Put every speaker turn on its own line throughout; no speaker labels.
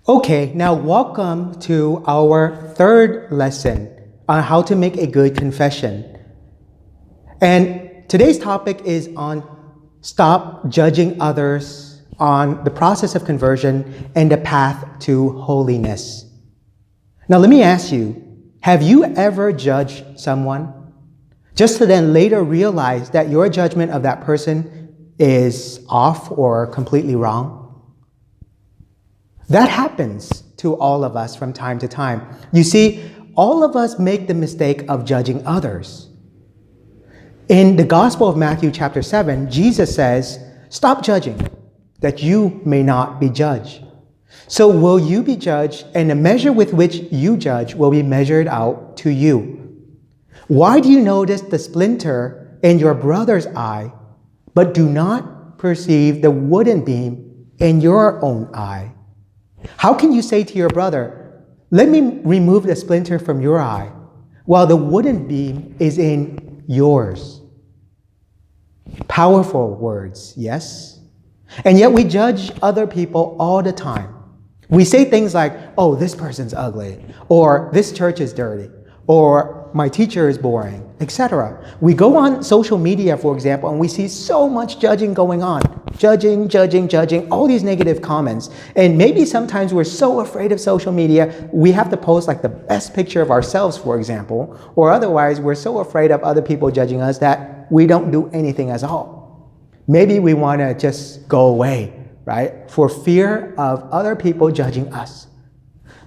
Okay, now welcome to our third lesson on how to make a good confession. And today's topic is on stop judging others on the process of conversion and the path to holiness. Now, let me ask you, have you ever judged someone just to then later realize that your judgment of that person is off or completely wrong? That happens to all of us from time to time. You see, all of us make the mistake of judging others. In the Gospel of Matthew chapter 7, Jesus says, "Stop judging, that you may not be judged." So will you be judged, and the measure with which you judge will be measured out to you. Why do you notice the splinter in your brother's eye, but do not perceive the wooden beam in your own eye? How can you say to your brother, "Let me remove the splinter from your eye," while the wooden beam is in yours? Powerful words, yes? And yet we judge other people all the time. We say things like, "Oh, this person's ugly," or "This church is dirty," or "My teacher is boring," etc. We go on social media, for example, and we see so much judging going on. Judging, all these negative comments. And maybe sometimes we're so afraid of social media, we have to post like the best picture of ourselves, for example, or otherwise we're so afraid of other people judging us that we don't do anything at all. Maybe we want to just go away, right? For fear of other people judging us.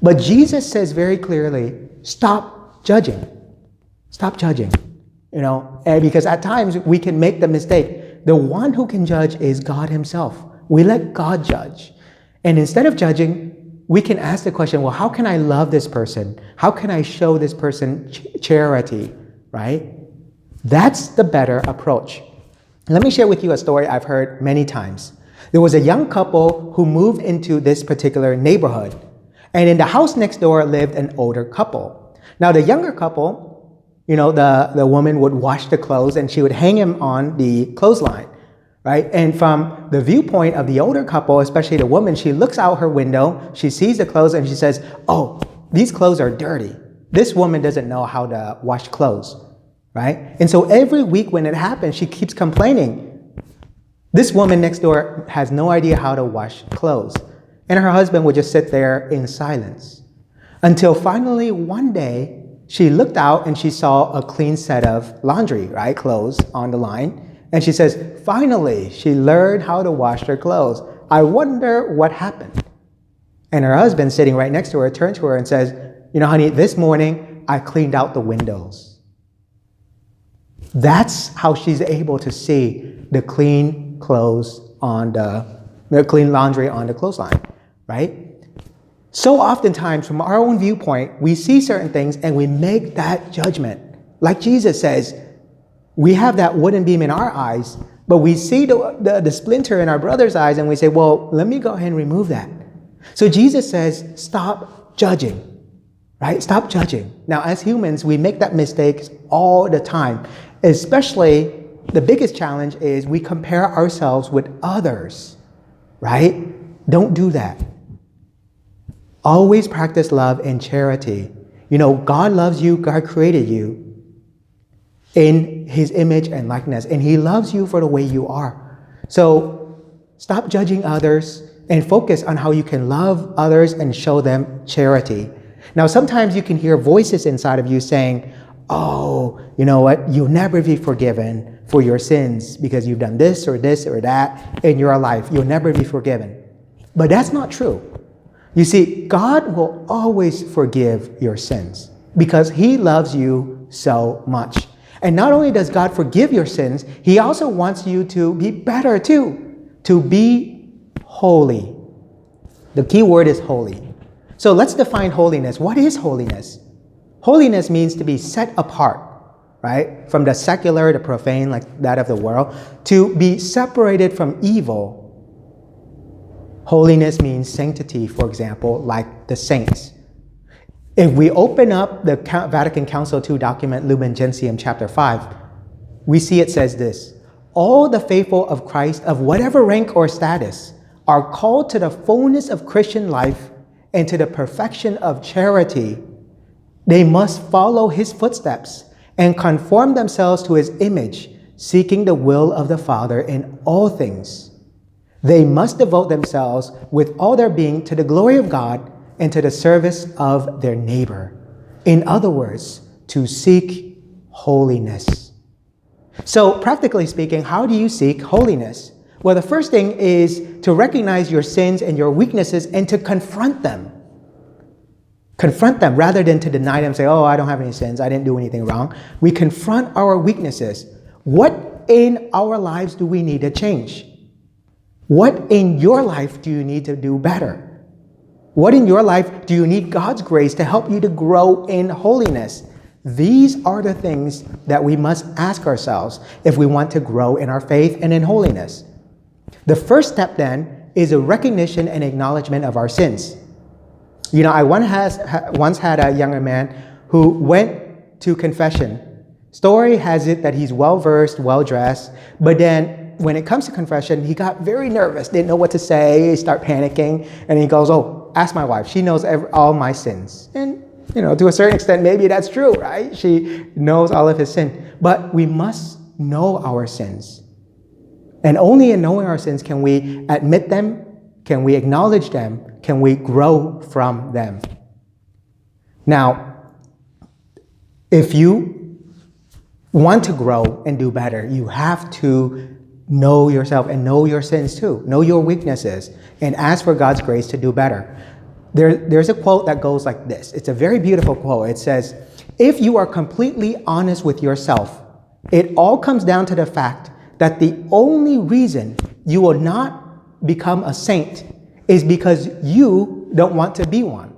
But Jesus says very clearly, stop judging. Stop judging, and because at times we can make the mistake. The one who can judge is God himself. We let God judge. And instead of judging, we can ask the question, well, how can I love this person? How can I show this person charity, right? That's the better approach. Let me share with you a story I've heard many times. There was a young couple who moved into this particular neighborhood. And in the house next door lived an older couple. Now, the younger couple, the woman would wash the clothes and she would hang him on the clothesline, right? And from the viewpoint of the older couple, especially the woman, she looks out her window, she sees the clothes and she says, "Oh, these clothes are dirty. This woman doesn't know how to wash clothes," right? And so every week when it happens, she keeps complaining. This woman next door has no idea how to wash clothes. And her husband would just sit there in silence. Until finally one day, she looked out and she saw a clean set of laundry, right? Clothes on the line. And she says, finally, she learned how to wash her clothes. I wonder what happened. And her husband, sitting right next to her, turned to her and says, "Honey, this morning I cleaned out the windows." That's how she's able to see the clean clothes on the clean laundry on the clothesline, right? So oftentimes, from our own viewpoint, we see certain things and we make that judgment. Like Jesus says, we have that wooden beam in our eyes, but we see the splinter in our brother's eyes and we say, well, let me go ahead and remove that. So Jesus says, stop judging, right? Stop judging. Now, as humans, we make that mistake all the time. Especially, the biggest challenge is we compare ourselves with others, right? Don't do that. Always practice love and charity. God loves you. God created you in his image and likeness, and he loves you for the way you are. So stop judging others and focus on how you can love others and show them charity. Now, sometimes you can hear voices inside of you saying, "Oh, you know what? You'll never be forgiven for your sins because you've done this or that in your life. You'll never be forgiven." But that's not true. You see, God will always forgive your sins because he loves you so much. And not only does God forgive your sins, he also wants you to be better too, to be holy. The key word is holy. So let's define holiness. What is holiness? Holiness means to be set apart, right? From the secular, the profane, like that of the world, to be separated from evil. Holiness means sanctity, for example, like the saints. If we open up the Vatican Council II document, Lumen Gentium, chapter 5, we see it says this: all the faithful of Christ of whatever rank or status are called to the fullness of Christian life and to the perfection of charity, they must follow his footsteps and conform themselves to his image, seeking the will of the Father in all things. They must devote themselves with all their being to the glory of God and to the service of their neighbor. In other words, to seek holiness. So, practically speaking, how do you seek holiness? Well, the first thing is to recognize your sins and your weaknesses and to confront them. Confront them rather than to deny them, say, oh, I don't have any sins, I didn't do anything wrong. We confront our weaknesses. What in our lives do we need to change? What in your life do you need to do better? What in your life do you need God's grace to help you to grow in holiness? These are the things that we must ask ourselves if we want to grow in our faith and in holiness. The first step then is a recognition and acknowledgement of our sins. You know, I once had a younger man who went to confession. Story has it that he's well-versed, well-dressed, but then when it comes to confession, he got very nervous, didn't know what to say, start panicking, and he goes, oh, ask my wife. She knows all my sins. And, you know, to a certain extent, maybe that's true, right? She knows all of his sin. But we must know our sins. And only in knowing our sins can we admit them, can we acknowledge them, can we grow from them. Now, if you want to grow and do better, you have to know yourself and know your sins too. Know your weaknesses and ask for God's grace to do better. There's a quote that goes like this. It's a very beautiful quote. It says, if you are completely honest with yourself, it all comes down to the fact that the only reason you will not become a saint is because you don't want to be one.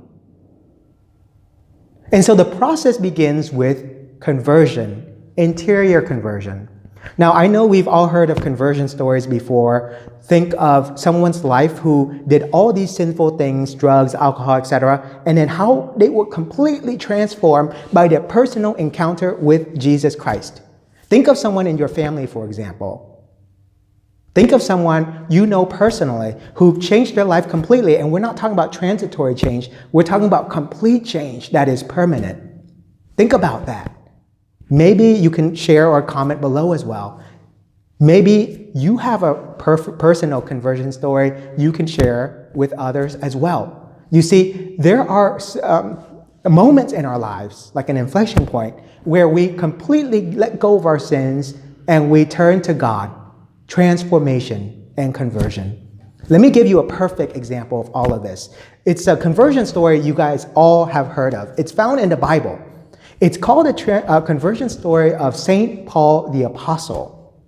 And so the process begins with conversion, interior conversion. Now, I know we've all heard of conversion stories before. Think of someone's life who did all these sinful things, drugs, alcohol, etc., and then how they were completely transformed by their personal encounter with Jesus Christ. Think of someone in your family, for example. Think of someone you know personally who changed their life completely, and we're not talking about transitory change. We're talking about complete change that is permanent. Think about that. Maybe you can share or comment below as well. Maybe you have a personal conversion story you can share with others as well. You see, there are moments in our lives, like an inflection point, where we completely let go of our sins and we turn to God. Transformation and conversion. Let me give you a perfect example of all of this. It's a conversion story you guys all have heard of. It's found in the Bible. It's called a conversion story of St. Paul the Apostle.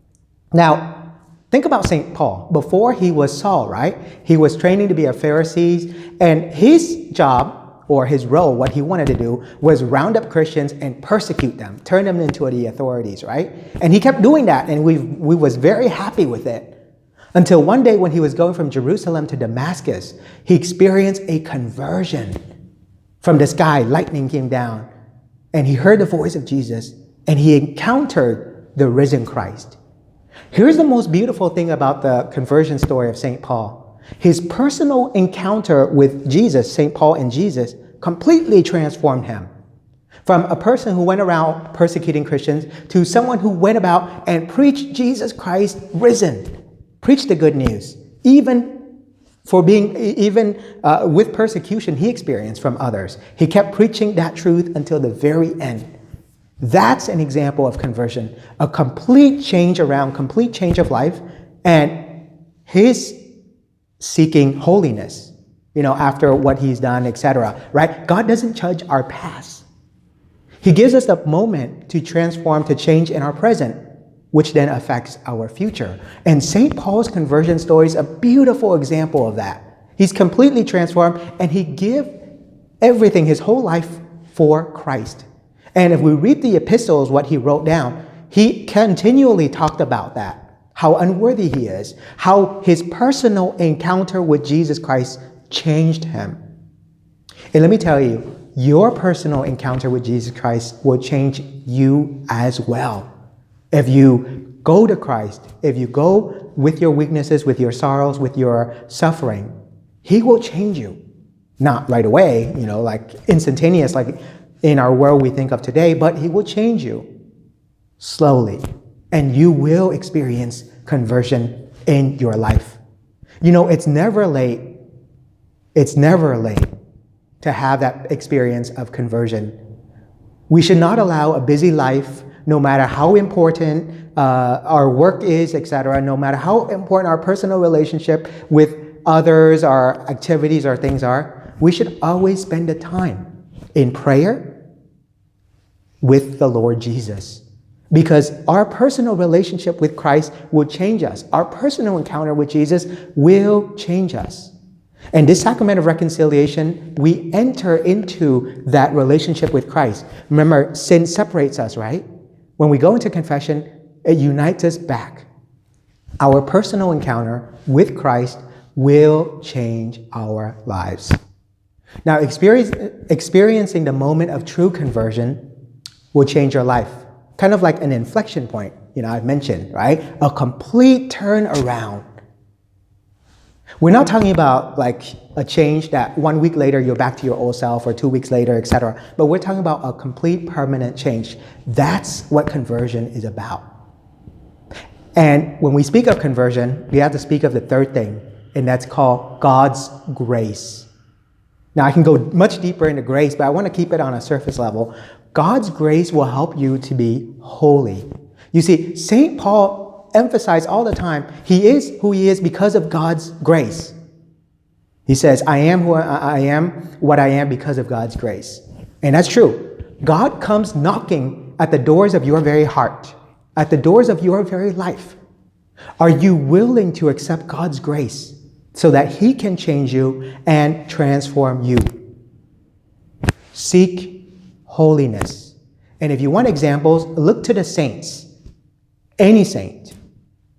Now, think about St. Paul. Before he was Saul, right? He was training to be a Pharisee, and his job or his role, what he wanted to do, was round up Christians and persecute them, turn them into the authorities, right? And he kept doing that, and we was very happy with it. Until one day when he was going from Jerusalem to Damascus, he experienced a conversion. From the sky, lightning came down, and he heard the voice of Jesus, and he encountered the risen Christ. Here's the most beautiful thing about the conversion story of St. Paul. His personal encounter with Jesus, St. Paul and Jesus, completely transformed him. From a person who went around persecuting Christians to someone who went about and preached Jesus Christ risen. Preached the good news. Even with persecution he experienced from others. He kept preaching that truth until the very end. That's an example of conversion. A complete change of life, and his seeking holiness, after what he's done, etc. Right? God doesn't judge our past. He gives us a moment to transform, to change in our present, which then affects our future. And St. Paul's conversion story is a beautiful example of that. He's completely transformed, and he gave everything, his whole life, for Christ. And if we read the epistles, what he wrote down, he continually talked about that, how unworthy he is, how his personal encounter with Jesus Christ changed him. And let me tell you, your personal encounter with Jesus Christ will change you as well. If you go to Christ, if you go with your weaknesses, with your sorrows, with your suffering, he will change you. Not right away, like instantaneous, like in our world we think of today, but he will change you slowly. And you will experience conversion in your life. It's never late. It's never late to have that experience of conversion. We should not allow a busy life, no matter how important our work is, etc., no matter how important our personal relationship with others, our activities, or things are, we should always spend the time in prayer with the Lord Jesus. Because our personal relationship with Christ will change us. Our personal encounter with Jesus will change us. And this sacrament of reconciliation, we enter into that relationship with Christ. Remember, sin separates us, right? When we go into confession, it unites us back. Our personal encounter with Christ will change our lives. Now, experiencing the moment of true conversion will change your life. Kind of like an inflection point, I've mentioned, right? A complete turn around. We're not talking about like a change that 1 week later you're back to your old self, or 2 weeks later, etc. But we're talking about a complete permanent change. That's what conversion is about. And when we speak of conversion, we have to speak of the third thing, and that's called God's grace. Now, I can go much deeper into grace, but I want to keep it on a surface level. God's grace will help you to be holy. You see, St. Paul emphasized all the time, he is who he is because of God's grace. He says, I am who I am, what I am because of God's grace. And that's true. God comes knocking at the doors of your very heart, at the doors of your very life. Are you willing to accept God's grace so that he can change you and transform you? Seek holiness. And if you want examples, look to the saints. Any saint.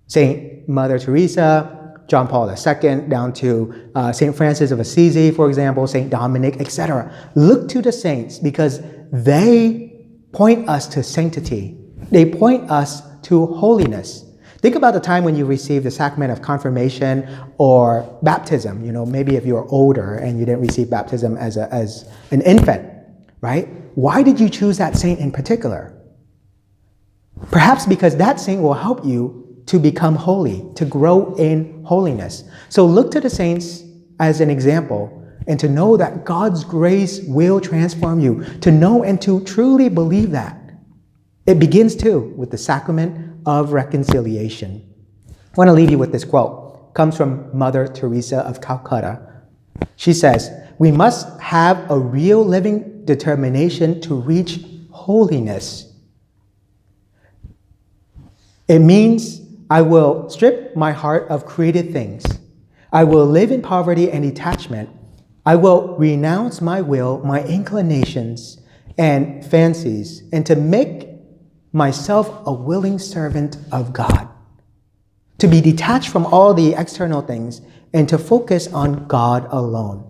Saint Mother Teresa, John Paul II, down to Saint Francis of Assisi, for example, Saint Dominic, etc. Look to the saints because they point us to sanctity. They point us to holiness. Think about the time when you received the sacrament of confirmation or baptism. Maybe if you're older and you didn't receive baptism as an infant, right? Why did you choose that saint in particular? Perhaps because that saint will help you to become holy, to grow in holiness. So look to the saints as an example and to know that God's grace will transform you, to know and to truly believe that. It begins too with the sacrament of reconciliation. I want to leave you with this quote. It comes from Mother Teresa of Calcutta. She says, "We must have a real living determination to reach holiness. It means I will strip my heart of created things. I will live in poverty and detachment. I will renounce my will, my inclinations, and fancies, and to make myself a willing servant of God. To be detached from all the external things and to focus on God alone."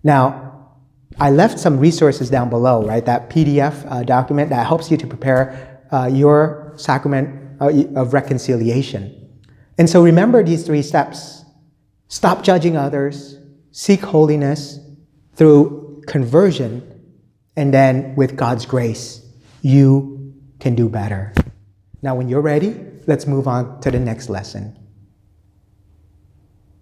Now, I left some resources down below, right? That PDF document that helps you to prepare your sacrament of reconciliation. And so remember these 3 steps. Stop judging others, seek holiness through conversion, and then with God's grace, you can do better. Now, when you're ready, let's move on to the next lesson.